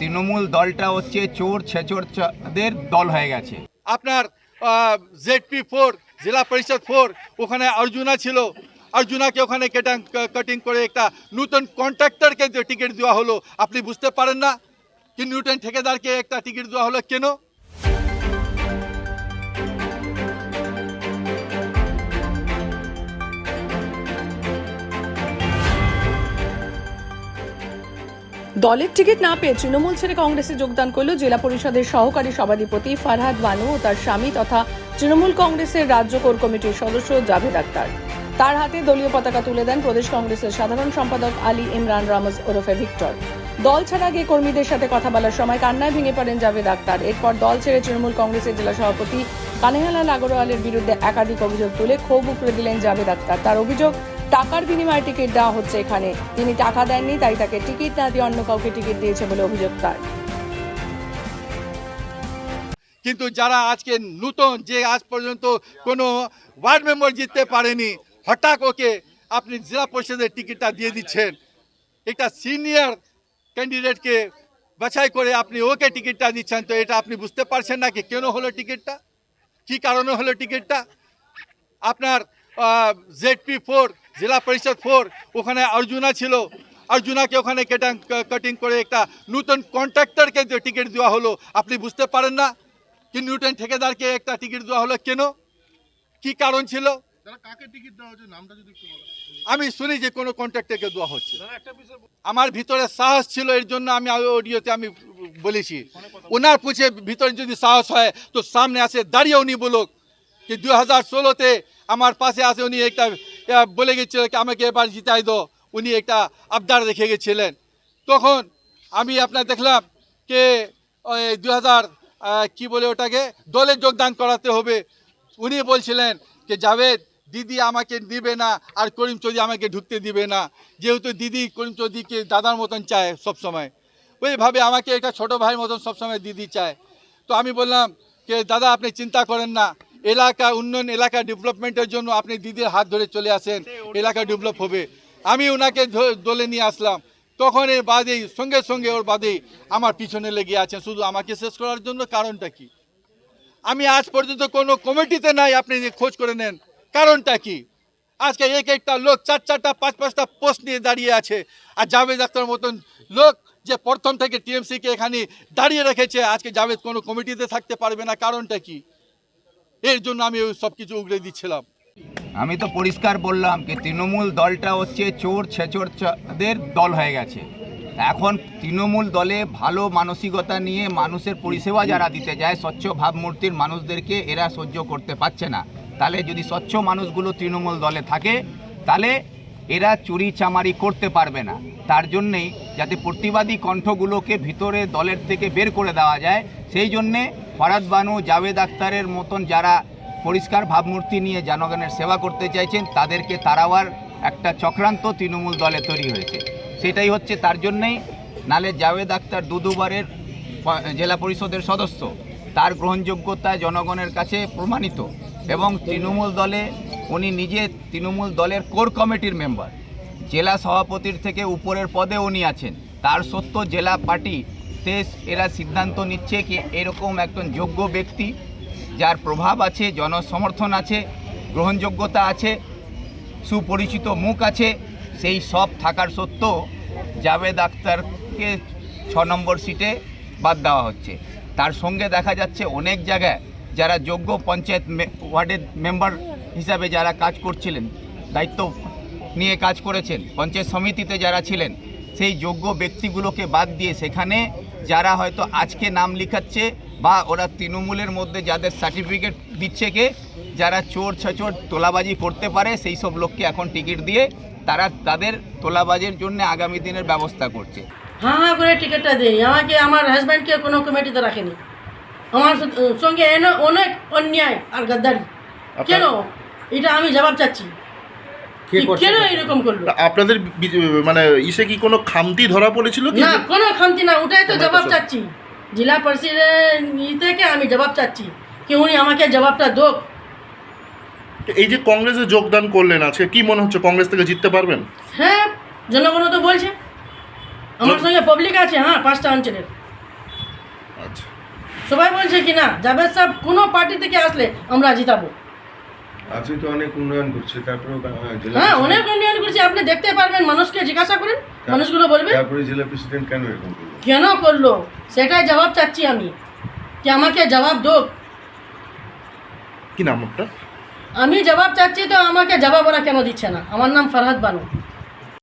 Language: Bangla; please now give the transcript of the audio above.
তৃণমূল দলটা হচ্ছে চোর ছেচোরদের দল হয়ে গেছে। আপনার ZP4 জেলা পরিষদ 4 ওখানে অর্জুনা ছিল, অর্জুনাকে ওখানে কাটিং করে একটা নতুন কন্ট্রাক্টরকে টিকিট দেওয়া হলো। আপনি বুঝতে পারেন না কি নিউটন ঠিকাদারকে একটা টিকিট দেওয়া হলো কেন? দলের টিকিট না পেয়ে তৃণমূল ছেড়ে কংগ্রেসে যোগদান করল জেলা পরিষদের সহকারী সভাধিপতি ফারহাদ বানু ও তার স্বামী তথা তৃণমূল কংগ্রেসের রাজ্য কোর কমিটির সদস্য জাভেদ আক্তার। তার হাতে দলীয় পতাকা তুলে দেন প্রদেশ কংগ্রেসের সাধারণ সম্পাদক আলী ইমরান রামজ ওরফে ভিক্টর। দল ছাড়া গিয়ে কর্মীদের সাথে কথা বলার সময় কান্নায় ভেঙে পড়েন জাভেদ আক্তার। এরপর দল ছেড়ে তৃণমূল কংগ্রেসের জেলা সভাপতি কানেহালাল আগরওয়ালের বিরুদ্ধে একাধিক অভিযোগ তুলে ক্ষোভ উগরে দিলেন জাভেদ আক্তার। তার অভিযোগ, টাকার বিনিময়ে টিকিট দেওয়া হচ্ছে এখানে। তিনি টাকা দেননি, তাই তাকে টিকিট না দিয়ে অন্য কাউকে টিকিট দিয়েছে বলে অভিযোগ তার। কিন্তু যারা আজকে নতুন, যে আজ পর্যন্ত কোনো ওয়ার্ড মেম্বার জিততে পারেনি, হঠাৎ ওকে আপনি জেলা পরিষদের টিকিটটা দিয়ে দিচ্ছেন। একটা সিনিয়র ক্যান্ডিডেটকে বাছাই করে আপনি ওকে টিকিটটা দিচ্ছেন, তো এটা আপনি বুঝতে পারছেন না কি কেন হলো টিকিটটা, কি কারণে হলো টিকিটটা? আপনার ZP4 জেলা পরিষদ 4 ওখানে অর্জুনা ছিল, অর্জুনাকে ওখানে কাটিং করে একটা নতুন কন্ট্রাক্টরকে টিকিট দেওয়া হলো। আপনি বুঝতে পারেন না কি নিউটন ঠিকাদারকে একটা টিকিট দেওয়া হলো কেন, কি কারণ ছিল? আমি শুনি যে কোনো কন্ট্রাক্টরকে দেওয়া হচ্ছে। আমার ভিতরে সাহস ছিল, এর জন্য আমি অডিওতে আমি বলেছি, ওনার পুছে ভিতরে যদি সাহস হয় তো সামনে আসে দাঁড়িয়ে উনি বলুক কি 2016-তে আমার পাশে আসে উনি একটা বলে গেছিল কি আমাকে এবার জিতাই দো, উনি একটা আবদার রেখে গেছিলেন। তখন আমি আপনার দেখলাম যে 2000 কি বলে ওটাকে দলে যোগদান করাতে হবে। উনি বলছিলেন যে জাভেদ দিদি আমাকে দিবে না আর করিম চৌধুরী আমাকে ঢুকতে দিবে না, যেহেতু দিদি করিম চৌধুরীকে দাদার মতন চায় সবসময়, ওইভাবে আমাকে একটা ছোটো ভাইয়ের মতন সবসময় দিদি চায়। তো আমি বললাম যে দাদা আপনি চিন্তা করেন না, এলাকা উন্নয়ন, এলাকা ডেভেলপমেন্টের জন্য আপনি দিদির হাত ধরে চলে আসেন, এলাকা ডেভেলপ হবে। আমি ওনাকে দলে নিয়ে আসলাম। তখন এর বাদেই সঙ্গে সঙ্গে ওর বাদেই আমার পিছনে লেগে আছেন শুধু আমাকে শেষ করার জন্য। কারণটা কি? আমি আজ পর্যন্ত কোনো কমিটিতে নাই, আপনি খোঁজ করে নেন কারণটা কি। আজকে এক একটা লোক 4-4টা 5-5টা পোস্ট নিয়ে দাঁড়িয়ে আছে, আর জাভেদ আক্তার মতন লোক যে প্রথম থেকে টিএমসিকে এখানে দাঁড়িয়ে রেখেছে, আজকে জাভেদ কোনো কমিটিতে থাকতে পারবে না। কারণটা কি? এর জন্য আমি সব কিছু উগড়ে দিচ্ছিলাম। আমি তো পরিষ্কার বললাম যে তৃণমূল দলটা হচ্ছে চোর ছেচোরদের দল হয়ে গেছে। এখন তৃণমূল দলে ভালো মানসিকতা নিয়ে মানুষের পরিষেবা যারা দিতে যায়, স্বচ্ছ ভাবমূর্তির মানুষদেরকে এরা সহ্য করতে পারছে না। তাহলে যদি স্বচ্ছ মানুষগুলো তৃণমূল দলে থাকে তাহলে এরা চুরি চামারি করতে পারবে না। তার জন্যেই যাতে প্রতিবাদী কণ্ঠগুলোকে ভিতরে দলের থেকে বের করে দেওয়া যায়, সেই জন্যে ফারহাদ বানু, জাভেদ আক্তারের মতন যারা পরিষ্কার ভাবমূর্তি নিয়ে জনগণের সেবা করতে চাইছেন তাদেরকে তাড়াবার একটা চক্রান্ত তৃণমূল দলে তৈরি হয়েছে। সেটাই হচ্ছে, তার জন্যেই নালে জাভেদ আক্তার দুবারের জেলা পরিষদের সদস্য, তার গ্রহণযোগ্যতা জনগণের কাছে প্রমাণিত, এবং তৃণমূল দলে উনি নিজে তৃণমূল দলের কোর কমিটির মেম্বার, জেলা সভাপতির থেকে উপরের পদে উনি আছেন। তার সত্ত্বেও জেলা পার্টিতে এরা সিদ্ধান্ত নিচ্ছে কি এরকম একজন যোগ্য ব্যক্তি যার প্রভাব আছে, জনসমর্থন আছে, গ্রহণযোগ্যতা আছে, সুপরিচিত মুখ আছে, সেই সব থাকার সত্ত্বেও জাভেদ আক্তারকে 6 নম্বর সিটে বাদ দেওয়া হচ্ছে। তার সঙ্গে দেখা যাচ্ছে অনেক জায়গায় যারা যোগ্য পঞ্চায়েত ওয়ার্ডের মেম্বার হিসাবে যারা কাজ করছিলেন, দায়িত্ব নিয়ে কাজ করেছেন, পঞ্চায়েত সমিতিতে যারা ছিলেন, সেই যোগ্য ব্যক্তিগুলোকে বাদ দিয়ে সেখানে যারা হয়তো আজকে নাম লিখাচ্ছে বা ওরা তৃণমূলের মধ্যে যাদের সার্টিফিকেট দিচ্ছে কে, যারা চোর ছেচোর তোলাবাজি করতে পারে, সেই সব লোককে এখন টিকিট দিয়ে তারা তাদের তোলাবাজির জন্য আগামী দিনের ব্যবস্থা করছে। হ্যাঁ করে টিকিটটা দেয় আমাকে, আমার হাজব্যান্ডকে কোনো কমিটিতে রাখেনি, আমার সঙ্গে অনেক অন্যায় আর গাদ্দারি। কেন এটা আমি জবাব চাচ্ছি, কেন এরকম করলো? আপনাদের মানে ইসে কি কোনো খামতি ধরা পড়েছিল? না, কোনো খামতি না, ওটাই তো জবাব চাচ্ছি। জেলা পরিষদের থেকে আমি জবাব চাচ্ছি কি উনি আমাকে জবাবটা দোক। এই যে কংগ্রেসে যোগদান করলেন, আজকে কি মনে হচ্ছে কংগ্রেস থেকে জিততে পারবেন? হ্যাঁ, জনগণ তো বলছে, আমার সঙ্গে পাবলিক আছে, হ্যাঁ 5টা অঞ্চলের। আচ্ছা, সবাই বলছে কি না জাভেদ সাহেব কোনো পার্টি থেকে আসলে আমরা জিতাবো। আজকে তো অনেক উন্নয়ন করছে, তারপরে হ্যাঁ অনেক উন্নয়ন করছি, আপনি দেখতে পারবেন, মানুষকে জিজ্ঞাসা করেন, মানুষগুলো বলবে তারপরে জেলা প্রেসিডেন্ট কেন এরকম করলো? কেন করলো সেটাই জবাব চাচ্ছি আমি, কি আমাকে জবাব দো। কি নাম আপনার? আমি জবাব চাচ্ছি তো আমাকে জবাব ওরা কেন দিচ্ছে না? আমার নাম ফরহাদ বানু।